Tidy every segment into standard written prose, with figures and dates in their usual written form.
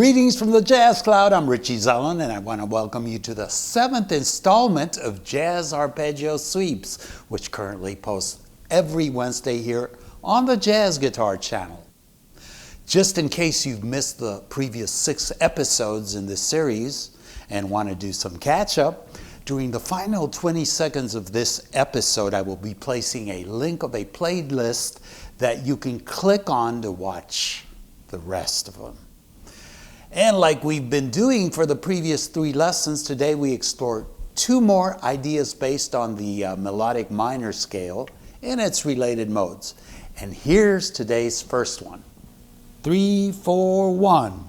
Greetings from the Jazz Cloud. I'm Richie Zellon, and I want to welcome you to the 7th installment of Jazz Arpeggio Sweeps, which currently posts every Wednesday here on the Jazz Guitar channel. Just in case you've missed the previous 6 episodes in this series and want to do some catch-up, during the final 20 seconds of this episode, I will be placing a link of a playlist that you can click on to watch the rest of them. And like we've been doing for the previous 3 lessons, today we explore 2 more ideas based on the Melodic Minor scale and its related modes. And here's today's first one. 3, 4, 1.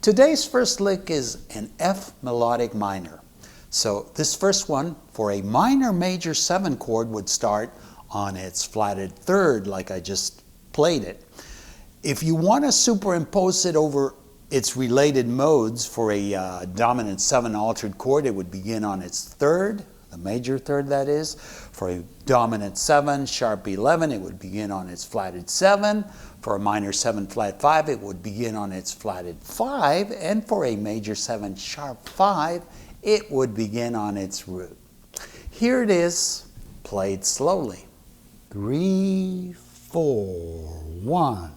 Today's first lick is an F melodic minor. So this first one for a minor major 7 chord would start on its flatted 3rd like I just played it. If you want to superimpose it over its related modes for a dominant 7 altered chord, it would begin on its 3rd, the major 3rd that is. For a dominant 7 sharp 11, it would begin on its flatted 7. For a minor 7 flat 5, it would begin on its flatted 5. And for a major 7 sharp 5, it would begin on its root. Here it is, played slowly. 3, 4, 1.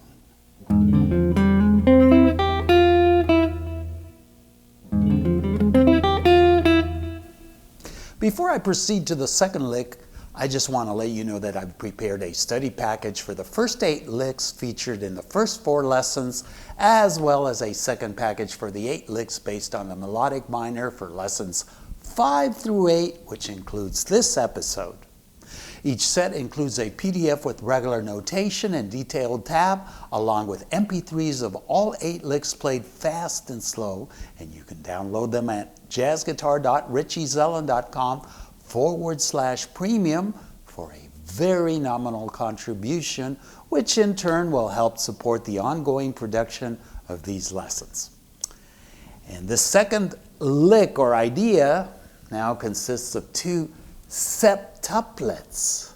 Before I proceed to the second lick, I just want to let you know that I've prepared a study package for the first 8 licks featured in the first 4 lessons, as well as a second package for the 8 licks based on the Melodic Minor for lessons 5 through 8, which includes this episode. Each set includes a PDF with regular notation and detailed tab, along with MP3s of all 8 licks played fast and slow, and you can download them at jazzguitar.richiezellon.com/premium for a very nominal contribution, which in turn will help support the ongoing production of these lessons. And the second lick or idea now consists of 2 septuplets.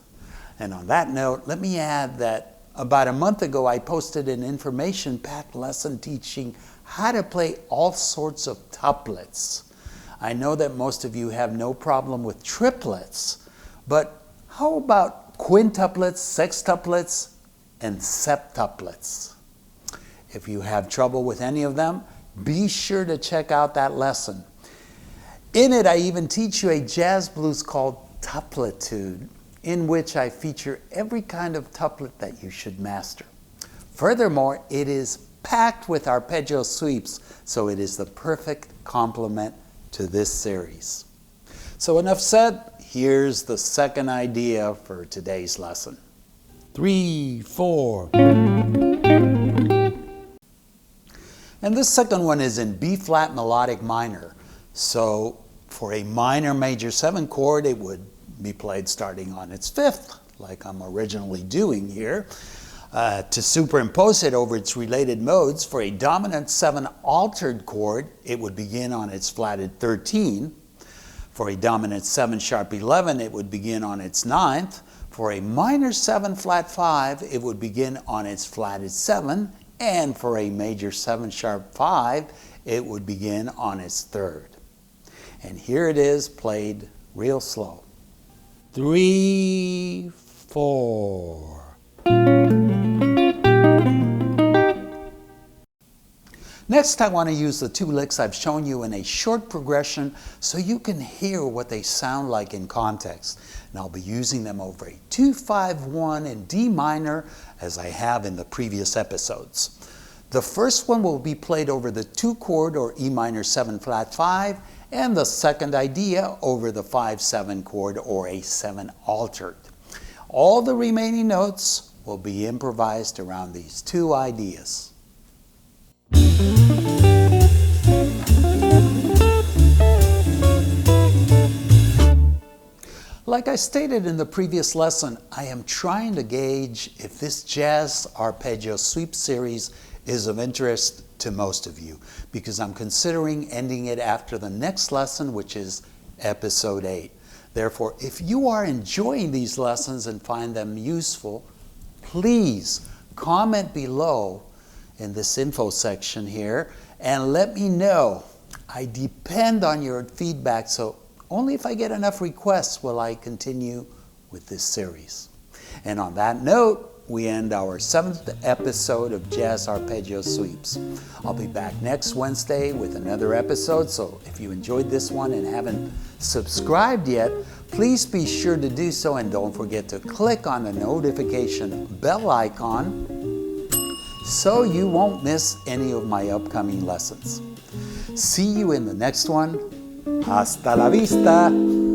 And on that note, let me add that about a month ago I posted an information-packed lesson teaching how to play all sorts of tuplets. I know that most of you have no problem with triplets, but how about quintuplets, sextuplets, and septuplets? If you have trouble with any of them, be sure to check out that lesson. In it, I even teach you a jazz blues called Tuplitude, in which I feature every kind of tuplet that you should master. Furthermore, it is packed with arpeggio sweeps, so it is the perfect complement to this series. So enough said, here's the second idea for today's lesson. 3, 4. And this second one is in B-flat melodic minor. So for a minor major 7 chord, it would be played starting on its 5th, like I'm originally doing here. To superimpose it over its related modes, for a dominant 7 altered chord, it would begin on its flatted 13. For a dominant 7 sharp 11, it would begin on its 9th. For a minor 7 flat 5, it would begin on its flatted 7. And for a major 7 sharp 5, it would begin on its 3rd. And here it is, played real slow. 3, 4. Next, I want to use the 2 licks I've shown you in a short progression so you can hear what they sound like in context. And I'll be using them over a 2-5-1 in D minor as I have in the previous episodes. The first one will be played over the 2 chord or E minor 7 flat 5, and the second idea over the 5-7 chord or a 7 altered. All the remaining notes will be improvised around these 2 ideas. Like I stated in the previous lesson, I am trying to gauge if this Jazz Arpeggio Sweep series is of interest to most of you, because I'm considering ending it after the next lesson, which is episode 8. Therefore, if you are enjoying these lessons and find them useful, please comment below in this info section here and let me know. I depend on your feedback, so only if I get enough requests will I continue with this series. And on that note, we end our 7th episode of Jazz Arpeggio Sweeps. I'll be back next Wednesday with another episode, so if you enjoyed this one and haven't subscribed yet, please be sure to do so, and don't forget to click on the notification bell icon so you won't miss any of my upcoming lessons. See you in the next one. Hasta la vista!